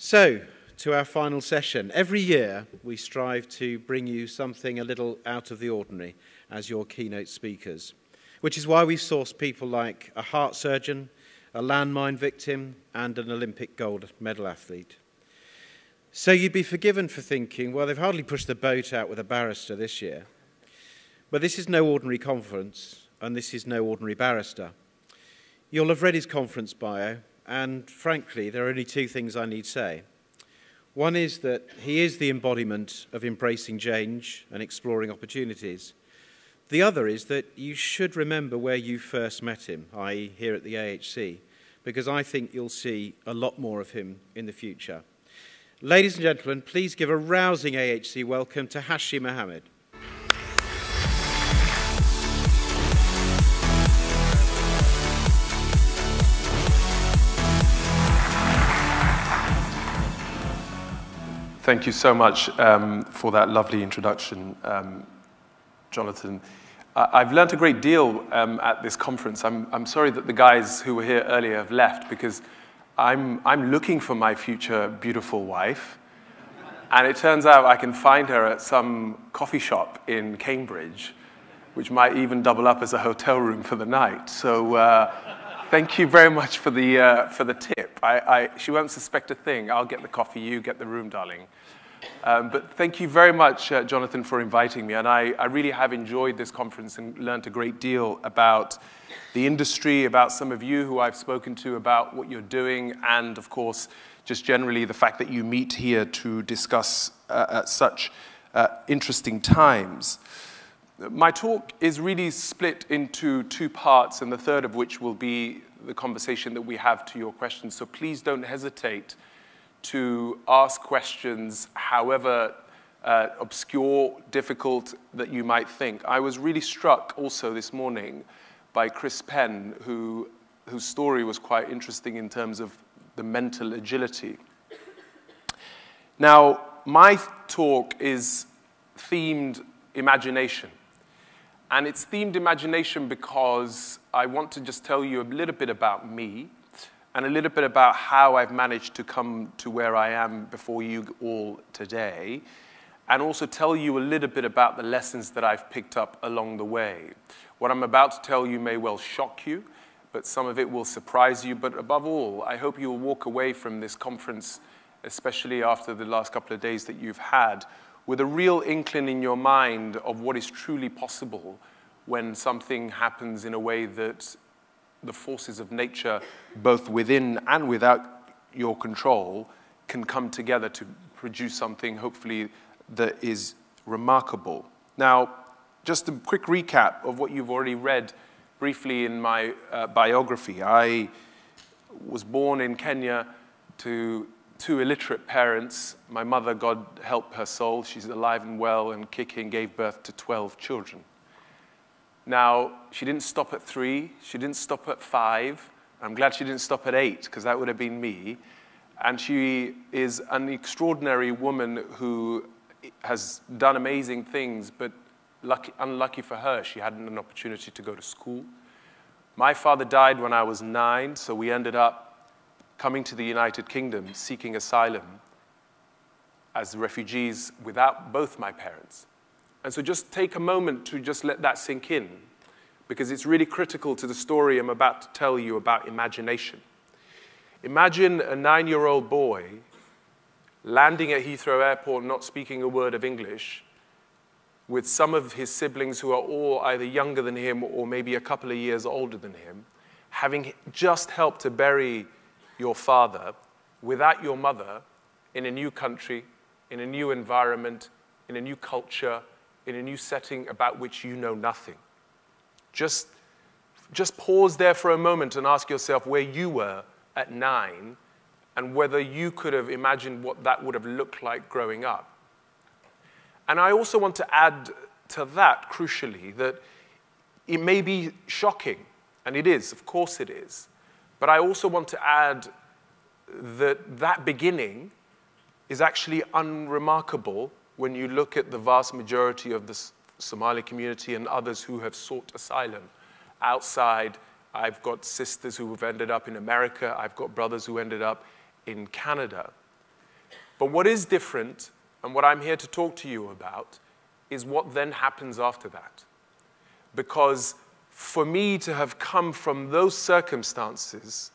So, to our final session. Every year, we strive to bring you something a little out of the ordinary as your keynote speakers, which is why we've sourced people like a heart surgeon, a landmine victim, and an Olympic gold medal athlete. So you'd be forgiven for thinking, well, they've hardly pushed the boat out with a barrister this year. But this is no ordinary conference, and this is no ordinary barrister. You'll have read his conference bio, and frankly, there are only two things I need to say. One is that he is the embodiment of embracing change and exploring opportunities. The other is that you should remember where you first met him, i.e. here at the AHC, because I think you'll see a lot more of him in the future. Ladies and gentlemen, please give a rousing AHC welcome to Hashi Mohamed. Thank you so much for that lovely introduction, Jonathan. I've learned a great deal at this conference. I'm sorry that the guys who were here earlier have left because I'm looking for my future beautiful wife, and it turns out I can find her at some coffee shop in Cambridge, which might even double up as a hotel room for the night. So thank you very much for the tip. She won't suspect a thing. I'll get the coffee, you get the room, darling. But thank you very much, Jonathan, for inviting me. And I really have enjoyed this conference and learned a great deal about the industry, about some of you who I've spoken to, about what you're doing, and, of course, just generally the fact that you meet here to discuss at such interesting times. My talk is really split into two parts, and the third of which will be the conversation that we have to your questions. So please don't hesitate to ask questions, however obscure, difficult that you might think. I was really struck also this morning by Chris Penn, whose story was quite interesting in terms of the mental agility. Now, my talk is themed imagination. And it's themed imagination because I want to just tell you a little bit about me and a little bit about how I've managed to come to where I am before you all today, and also tell you a little bit about the lessons that I've picked up along the way. What I'm about to tell you may well shock you, but some of it will surprise you. But above all, I hope you will walk away from this conference, especially after the last couple of days that you've had, with a real inkling in your mind of what is truly possible when something happens in a way that the forces of nature, both within and without your control, can come together to produce something, hopefully, that is remarkable. Now, just a quick recap of what you've already read briefly in my biography. I was born in Kenya to two illiterate parents. My mother, God help her soul, she's alive and well and kicking, gave birth to 12 children. Now, she didn't stop at 3, she didn't stop at 5. I'm glad she didn't stop at 8, because that would have been me. And she is an extraordinary woman who has done amazing things, but unlucky for her, she hadn't an opportunity to go to school. My father died when I was 9, so we ended up coming to the United Kingdom, seeking asylum as refugees without both my parents. And so just take a moment to just let that sink in, because it's really critical to the story I'm about to tell you about imagination. Imagine a 9-year-old boy landing at Heathrow Airport, not speaking a word of English, with some of his siblings who are all either younger than him or maybe a couple of years older than him, having just helped to bury your father without your mother in a new country, in a new environment, in a new culture, in a new setting about which you know nothing. Just pause there for a moment and ask yourself where you were at 9 and whether you could have imagined what that would have looked like growing up. And I also want to add to that, crucially, that it may be shocking, and it is, of course it is, but I also want to add that that beginning is actually unremarkable when you look at the vast majority of the Somali community and others who have sought asylum outside. I've got sisters who have ended up in America. I've got brothers who ended up in Canada. But what is different, and what I'm here to talk to you about, is what then happens after that. Because for me to have come from those circumstances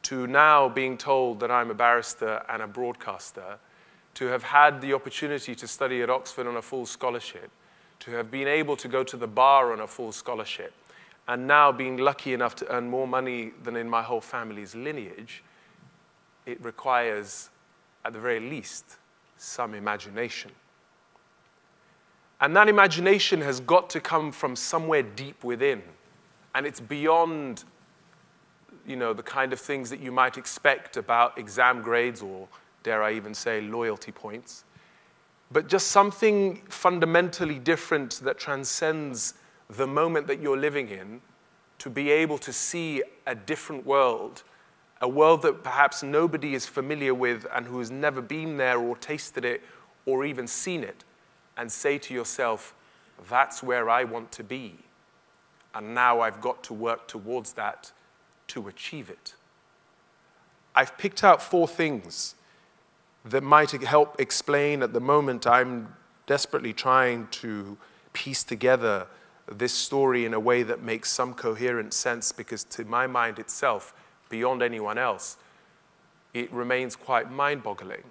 to now being told that I'm a barrister and a broadcaster, to have had the opportunity to study at Oxford on a full scholarship, to have been able to go to the bar on a full scholarship, and now being lucky enough to earn more money than in my whole family's lineage, it requires, at the very least, some imagination. And that imagination has got to come from somewhere deep within. And it's beyond, the kind of things that you might expect about exam grades or, dare I even say, loyalty points. But just something fundamentally different that transcends the moment that you're living in, to be able to see a different world, a world that perhaps nobody is familiar with and who has never been there or tasted it or even seen it, and say to yourself, that's where I want to be. And now I've got to work towards that to achieve it. I've picked out 4 things that might help explain. At the moment, I'm desperately trying to piece together this story in a way that makes some coherent sense, because to my mind itself, beyond anyone else, it remains quite mind-boggling.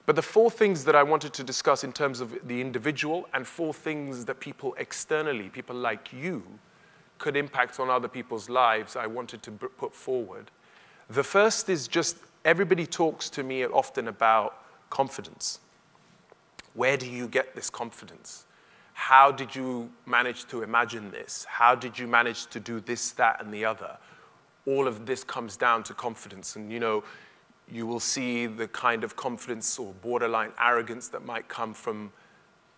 But the 4 things that I wanted to discuss in terms of the individual, and 4 things that people externally, people like you, could impact on other people's lives, I wanted to put forward. The first is just, everybody talks to me often about confidence. Where do you get this confidence? How did you manage to imagine this? How did you manage to do this, that, and the other? All of this comes down to confidence. And you will see the kind of confidence or borderline arrogance that might come from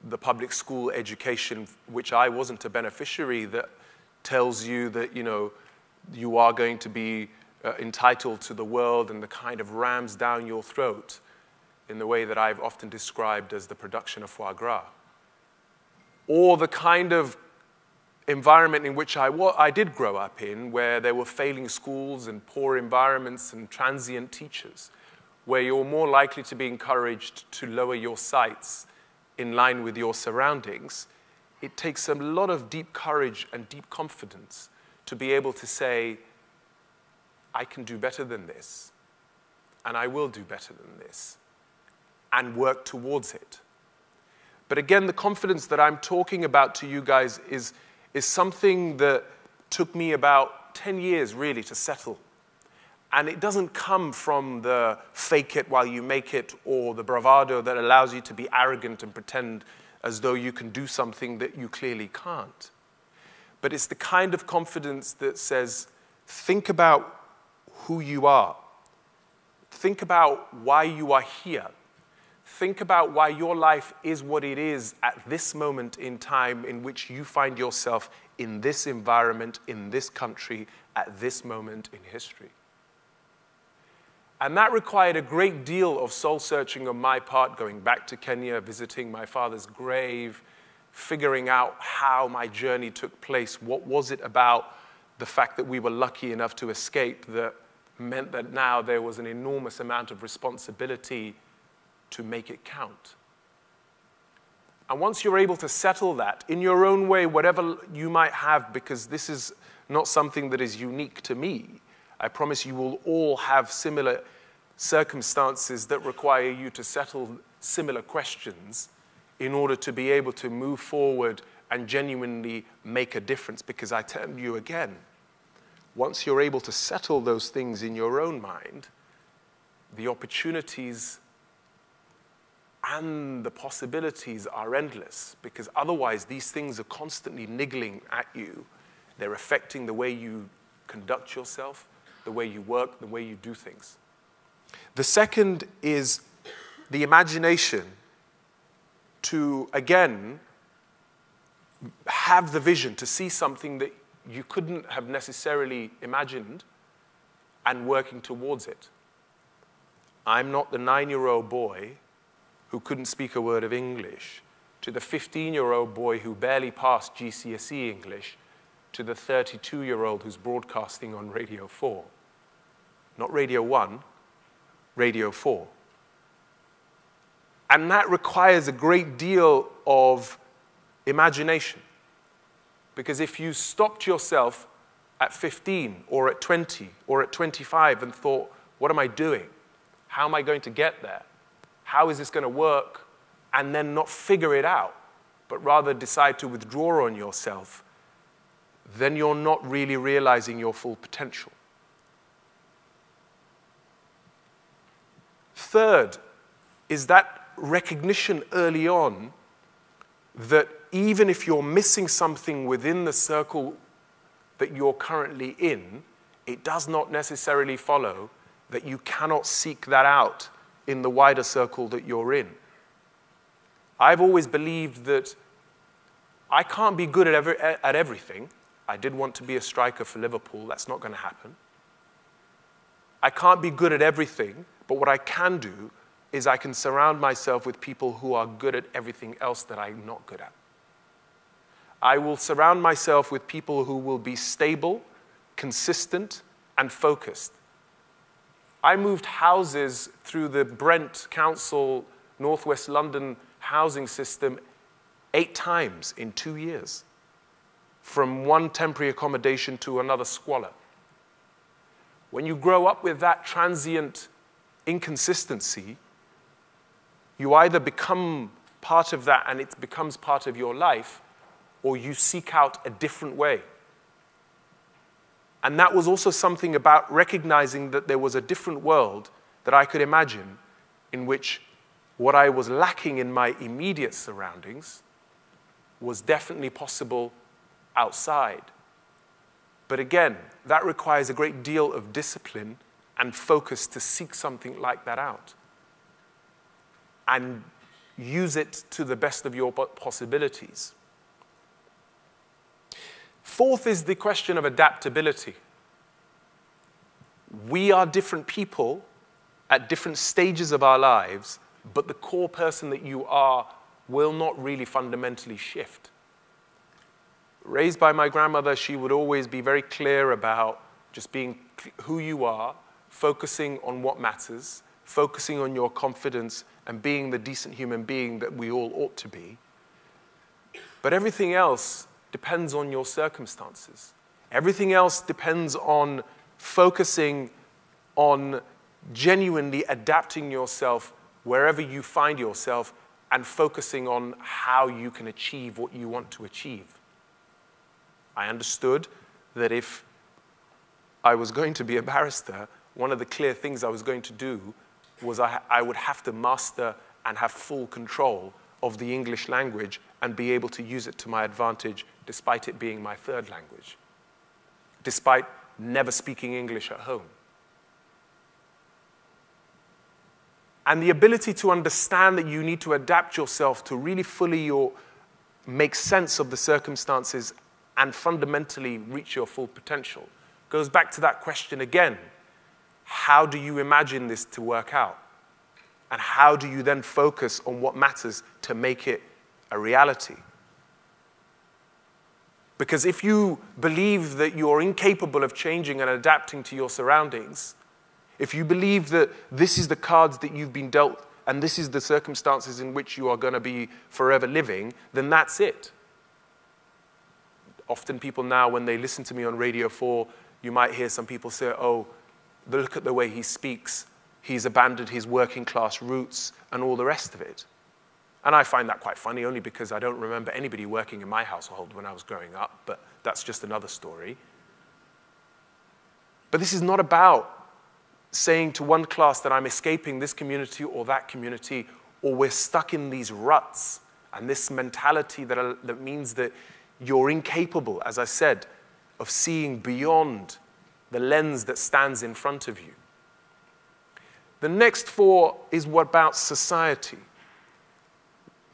the public school education, which I wasn't a beneficiary, that tells you that, you are going to be entitled to the world, and the kind of rams down your throat in the way that I've often described as the production of foie gras. Or the kind of environment in which I did grow up in, where there were failing schools and poor environments and transient teachers, where you're more likely to be encouraged to lower your sights in line with your surroundings. It takes a lot of deep courage and deep confidence to be able to say, I can do better than this, and I will do better than this, and work towards it. But again, the confidence that I'm talking about to you guys is something that took me about 10 years, really, to settle. And it doesn't come from the fake it while you make it, or the bravado that allows you to be arrogant and pretend as though you can do something that you clearly can't. But it's the kind of confidence that says, think about who you are. Think about why you are here. Think about why your life is what it is at this moment in time in which you find yourself in this environment, in this country, at this moment in history. And that required a great deal of soul-searching on my part, going back to Kenya, visiting my father's grave, figuring out how my journey took place. What was it about the fact that we were lucky enough to escape that meant that now there was an enormous amount of responsibility to make it count? And once you're able to settle that in your own way, whatever you might have, because this is not something that is unique to me, I promise you will all have similar circumstances that require you to settle similar questions in order to be able to move forward and genuinely make a difference. Because I tell you again, once you're able to settle those things in your own mind, the opportunities and the possibilities are endless, because otherwise these things are constantly niggling at you. They're affecting the way you conduct yourself, the way you work, the way you do things. The second is the imagination to, again, have the vision, to see something that you couldn't have necessarily imagined and working towards it. I'm not the 9-year-old boy who couldn't speak a word of English, to the 15-year-old boy who barely passed GCSE English, to the 32-year-old who's broadcasting on Radio 4. Not Radio 1, Radio 4. And that requires a great deal of imagination. Because if you stopped yourself at 15 or at 20 or at 25 and thought, what am I doing? How am I going to get there? How is this going to work? And then not figure it out, but rather decide to withdraw on yourself, then you're not really realizing your full potential. Third is that recognition early on that even if you're missing something within the circle that you're currently in, it does not necessarily follow that you cannot seek that out in the wider circle that you're in. I've always believed that I can't be good at everything. I did want to be a striker for Liverpool. That's not going to happen. I can't be good at everything, but what I can do is I can surround myself with people who are good at everything else that I'm not good at. I will surround myself with people who will be stable, consistent, and focused. I moved houses through the Brent Council, Northwest London housing system 8 times in 2 years, from one temporary accommodation to another squalor. When you grow up with that transient inconsistency, you either become part of that and it becomes part of your life, or you seek out a different way. And that was also something about recognizing that there was a different world that I could imagine in which what I was lacking in my immediate surroundings was definitely possible outside. But again, that requires a great deal of discipline and focus to seek something like that out and use it to the best of your possibilities. Fourth is the question of adaptability. We are different people at different stages of our lives, but the core person that you are will not really fundamentally shift. Raised by my grandmother, she would always be very clear about just being who you are, focusing on what matters, focusing on your confidence, and being the decent human being that we all ought to be. But everything else depends on your circumstances. Everything else depends on focusing on genuinely adapting yourself wherever you find yourself and focusing on how you can achieve what you want to achieve. I understood that if I was going to be a barrister, one of the clear things I was going to do was I would have to master and have full control of the English language and be able to use it to my advantage despite it being my third language, despite never speaking English at home. And the ability to understand that you need to adapt yourself to really fully make sense of the circumstances and fundamentally reach your full potential goes back to that question again. How do you imagine this to work out? And how do you then focus on what matters to make it a reality? Because if you believe that you're incapable of changing and adapting to your surroundings, if you believe that this is the cards that you've been dealt and this is the circumstances in which you are going to be forever living, then that's it. Often people now, when they listen to me on Radio 4, you might hear some people say, oh, look at the way he speaks. He's abandoned his working class roots and all the rest of it. And I find that quite funny, only because I don't remember anybody working in my household when I was growing up, but that's just another story. But this is not about saying to one class that I'm escaping this community or that community, or we're stuck in these ruts and this mentality that means that you're incapable, as I said, of seeing beyond the lens that stands in front of you. The next 4 is what about society?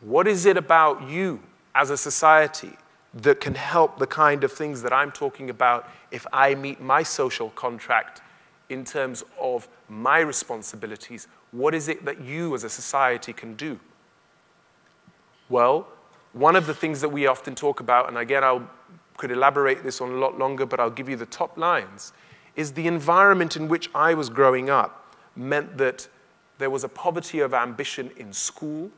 What is it about you as a society that can help the kind of things that I'm talking about if I meet my social contract in terms of my responsibilities? What is it that you as a society can do? Well, one of the things that we often talk about, and again, I could elaborate this on a lot longer, but I'll give you the top lines, is the environment in which I was growing up meant that There was a poverty of ambition in school.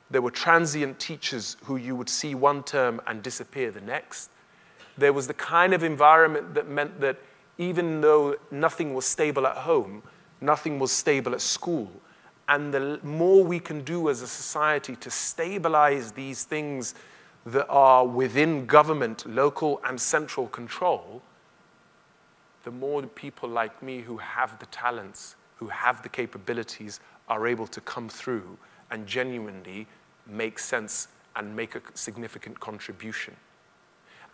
There were transient teachers who you would see one term and disappear the next. There was the kind of environment that meant that even though nothing was stable at home, nothing was stable at school. And the more we can do as a society to stabilize these things that are within government, local and central control, the more people like me who have the talents, who have the capabilities, are able to come through and genuinely make sense and make a significant contribution.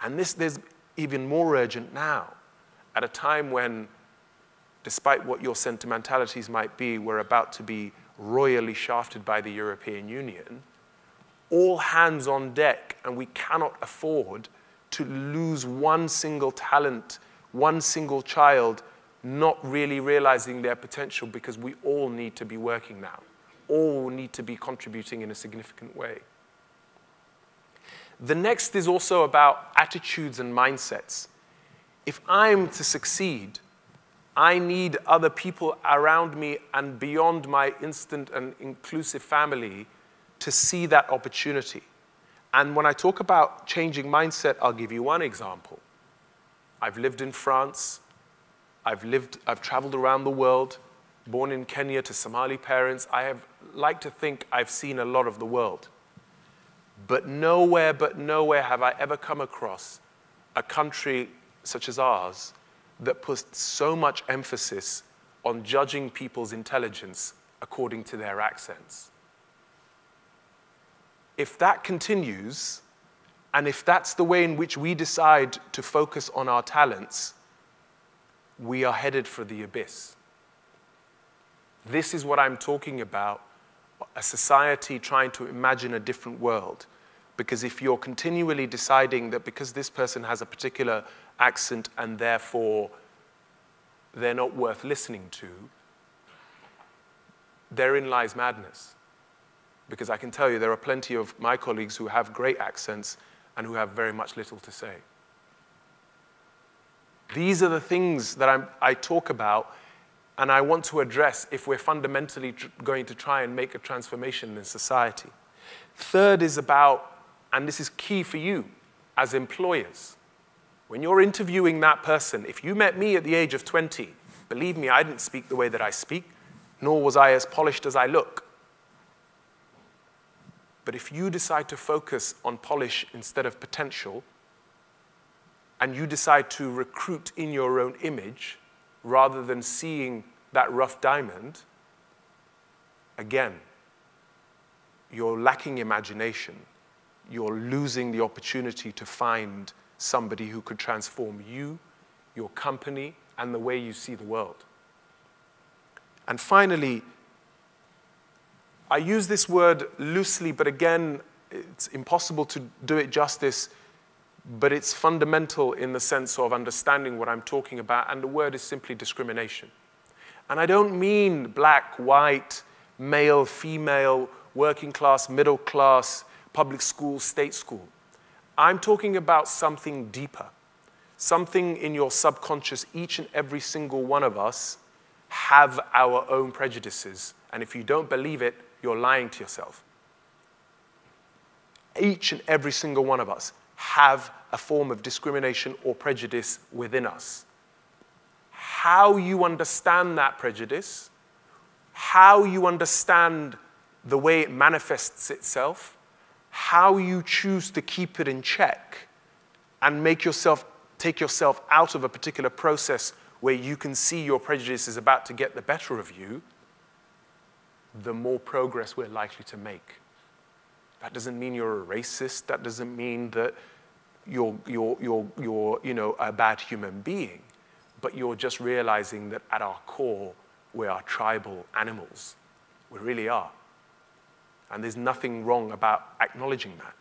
And there's even more urgent now, at a time when, despite what your sentimentalities might be, we're about to be royally shafted by the European Union. All hands on deck, and we cannot afford to lose one single talent, one single child not really realizing their potential, because we all need to be working now. All need to be contributing in a significant way. The next is also about attitudes and mindsets. If I'm to succeed, I need other people around me and beyond my instant and inclusive family to see that opportunity. And when I talk about changing mindset, I'll give you one example. I've lived in France. I've traveled around the world, born in Kenya to Somali parents. I have like to think I've seen a lot of the world. But nowhere have I ever come across a country such as ours that puts so much emphasis on judging people's intelligence according to their accents. If that continues, and if that's the way in which we decide to focus on our talents, we are headed for the abyss. This is what I'm talking about, a society trying to imagine a different world. Because if you're continually deciding that because this person has a particular accent and therefore they're not worth listening to, therein lies madness. Because I can tell you there are plenty of my colleagues who have great accents and who have very much little to say. These are the things that I talk about and I want to address if we're fundamentally going to try and make a transformation in society. Third is about, and this is key for you as employers, when you're interviewing that person, if you met me at the age of 20, believe me, I didn't speak the way that I speak, nor was I as polished as I look. But if you decide to focus on polish instead of potential, and you decide to recruit in your own image, rather than seeing that rough diamond, again, you're lacking imagination. You're losing the opportunity to find somebody who could transform you, your company, and the way you see the world. And finally, I use this word loosely, but again, it's impossible to do it justice, but it's fundamental in the sense of understanding what I'm talking about, and the word is simply discrimination. And I don't mean black, white, male, female, working class, middle class, public school, state school. I'm talking about something deeper, something in your subconscious. Each and every single one of us have our own prejudices, and if you don't believe it, you're lying to yourself. Each and every single one of us have a form of discrimination or prejudice within us. How you understand that prejudice, how you understand the way it manifests itself, how you choose to keep it in check and take yourself out of a particular process where you can see your prejudice is about to get the better of you, the more progress we're likely to make. That doesn't mean you're a racist. That doesn't mean that you're a bad human being. But you're just realizing that at our core, we are tribal animals. We really are. And there's nothing wrong about acknowledging that.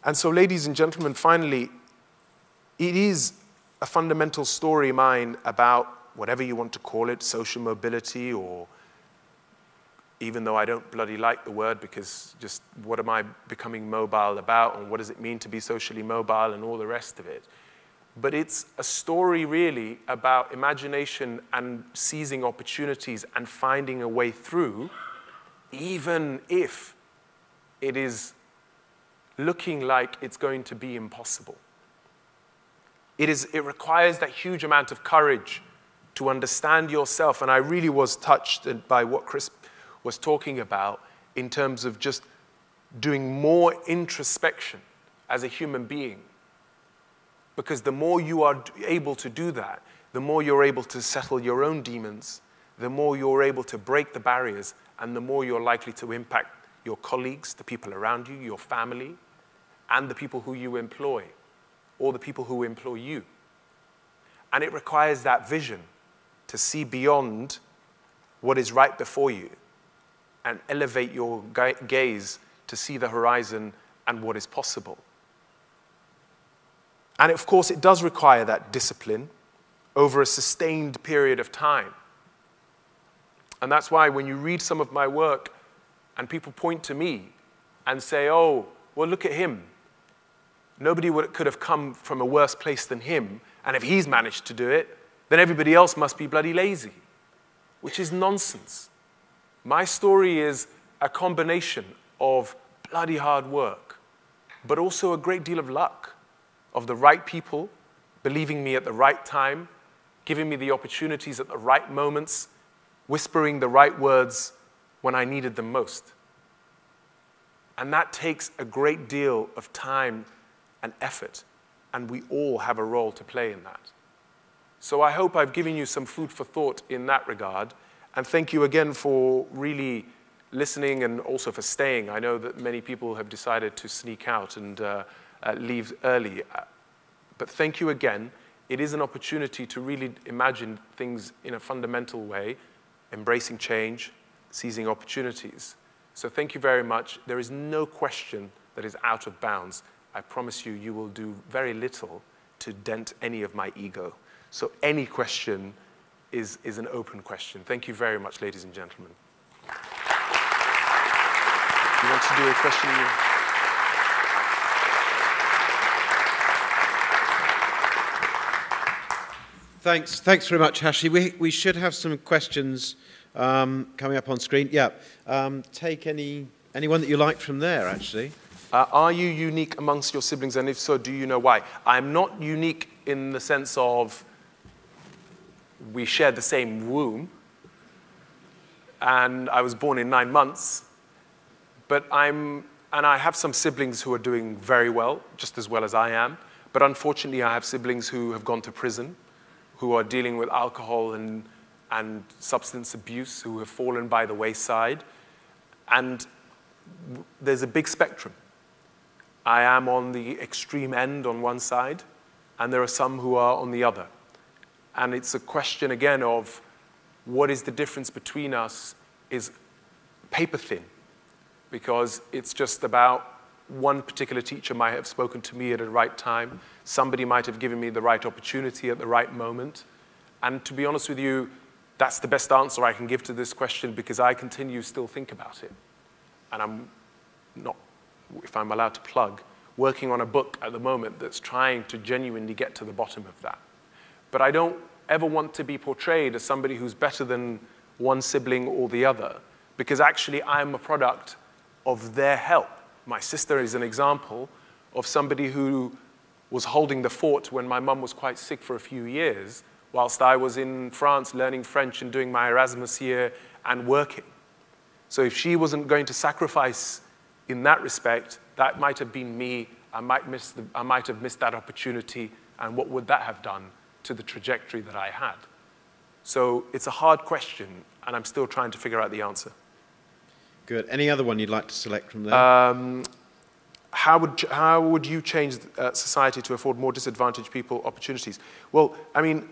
And so, ladies and gentlemen, finally, it is a fundamental story of mine about whatever you want to call it, social mobility, or even though I don't bloody like the word, because just what am I becoming mobile about, and what does it mean to be socially mobile, and all the rest of it. but it's a story really about imagination and seizing opportunities and finding a way through, even if it is looking like it's going to be impossible. It requires that huge amount of courage to understand yourself, and I really was touched by what Chris was talking about in terms of just doing more introspection as a human being. Because the more you are able to do that, the more you're able to settle your own demons, the more you're able to break the barriers, and the more you're likely to impact your colleagues, the people around you, your family, and the people who you employ, or the people who employ you. And it requires that vision to see beyond what is right before you and elevate your gaze to see the horizon and what is possible. And of course, it does require that discipline over a sustained period of time. And that's why when you read some of my work and people point to me and say, oh, well, look at him. Nobody could have come from a worse place than him, and if he's managed to do it, then everybody else must be bloody lazy, which is nonsense. My story is a combination of bloody hard work, but also a great deal of luck, of the right people believing me at the right time, giving me the opportunities at the right moments, whispering the right words when I needed them most. And that takes a great deal of time and effort, and we all have a role to play in that. So I hope I've given you some food for thought in that regard, and thank you again for really listening and also for staying. I know that many people have decided to sneak out and leave early, but thank you again. It is an opportunity to really imagine things in a fundamental way, embracing change, seizing opportunities. So thank you very much. There is no question that is out of bounds. I promise you, you will do very little to dent any of my ego. So any question is an open question. Thank you very much, ladies and gentlemen. You want to do a question? Thanks very much, Hashi. We should have some questions coming up on screen. Yeah, take anyone that you like from there, actually. Are you unique amongst your siblings, and if so, do you know why? I'm not unique in the sense of we share the same womb, and I was born in 9 months, but I have some siblings who are doing very well, just as well as I am, but unfortunately I have siblings who have gone to prison, who are dealing with alcohol and substance abuse, who have fallen by the wayside, and there's a big spectrum. I am on the extreme end on one side, and there are some who are on the other. And it's a question, again, of what is the difference between us is paper thin, because it's just about one particular teacher might have spoken to me at the right time, somebody might have given me the right opportunity at the right moment, and to be honest with you, that's the best answer I can give to this question, because I continue to still think about it. And I'm not, if I'm allowed to plug, working on a book at the moment that's trying to genuinely get to the bottom of that. But I don't ever want to be portrayed as somebody who's better than one sibling or the other, because actually I'm a product of their help. My sister is an example of somebody who was holding the fort when my mum was quite sick for a few years, whilst I was in France learning French and doing my Erasmus year and working. So if she wasn't going to sacrifice in that respect, that might have been me. I might have missed that opportunity, and what would that have done to the trajectory that I had? So it's a hard question, and I'm still trying to figure out the answer. Good. Any other one you'd like to select from there? How would you change society to afford more disadvantaged people opportunities? Well, I mean,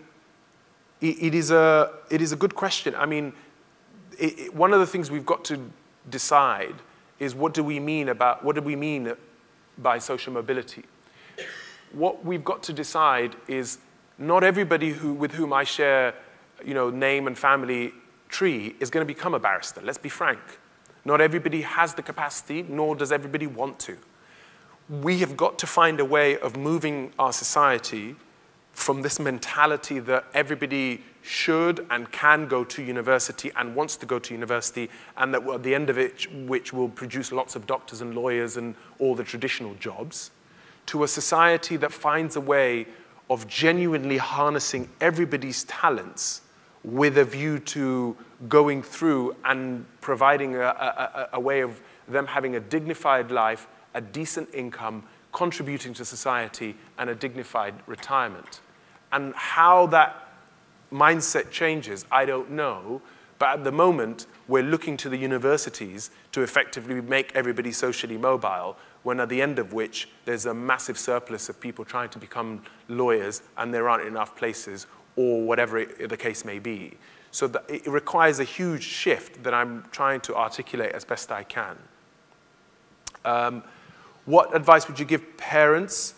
it is a good question. I mean, one of the things we've got to decide is what do we mean by social mobility? What we've got to decide is not everybody with whom I share, name and family tree is going to become a barrister. Let's be frank. Not everybody has the capacity, nor does everybody want to. We have got to find a way of moving our society from this mentality that everybody should and can go to university and wants to go to university, and that at the end of it, which will produce lots of doctors and lawyers and all the traditional jobs, to a society that finds a way of genuinely harnessing everybody's talents with a view to going through and providing a way of them having a dignified life, a decent income, contributing to society, and a dignified retirement. And how that mindset changes, I don't know. But at the moment, we're looking to the universities to effectively make everybody socially mobile, when at the end of which there's a massive surplus of people trying to become lawyers and there aren't enough places, or whatever the case may be. So it requires a huge shift that I'm trying to articulate as best I can. What advice would you give parents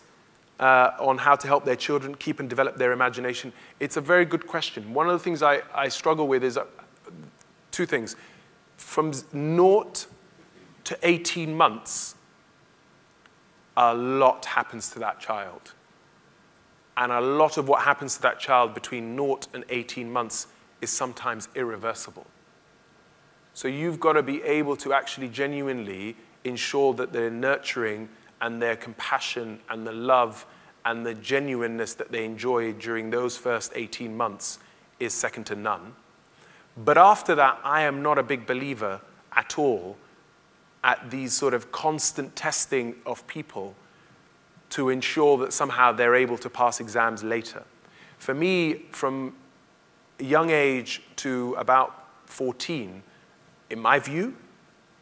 on how to help their children keep and develop their imagination? It's a very good question. One of the things I struggle with is two things. From 0 to 18 months, a lot happens to that child. And a lot of what happens to that child between 0 and 18 months is sometimes irreversible. So you've got to be able to actually genuinely ensure that their nurturing and their compassion and the love and the genuineness that they enjoy during those first 18 months is second to none. But after that, I am not a big believer at all at these sort of constant testing of people to ensure that somehow they're able to pass exams later. For me, from a young age to about 14, in my view,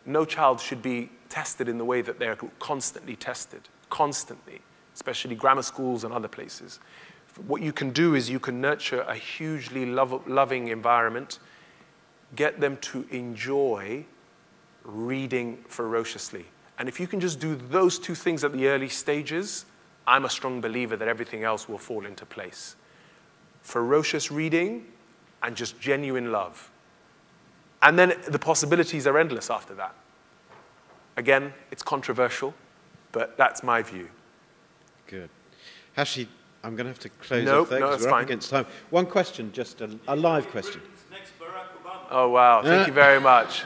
no child should be tested in the way that they're constantly tested, constantly, especially grammar schools and other places. What you can do is you can nurture a hugely loving environment, get them to enjoy reading ferociously. And if you can just do those two things at the early stages, I'm a strong believer that everything else will fall into place. Ferocious reading and just genuine love. And then the possibilities are endless after that. Again, it's controversial, but that's my view. Good. Hashi, I'm going to have to close Nope, off there because we're up against time. One question, just a live question. Next, Barack Obama. Oh, wow. Thank you very much.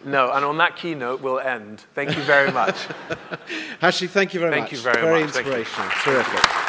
No, and on that keynote, we'll end. Thank you very much. Hashi, thank you very much. Thank you very Very much. inspirational. Terrific.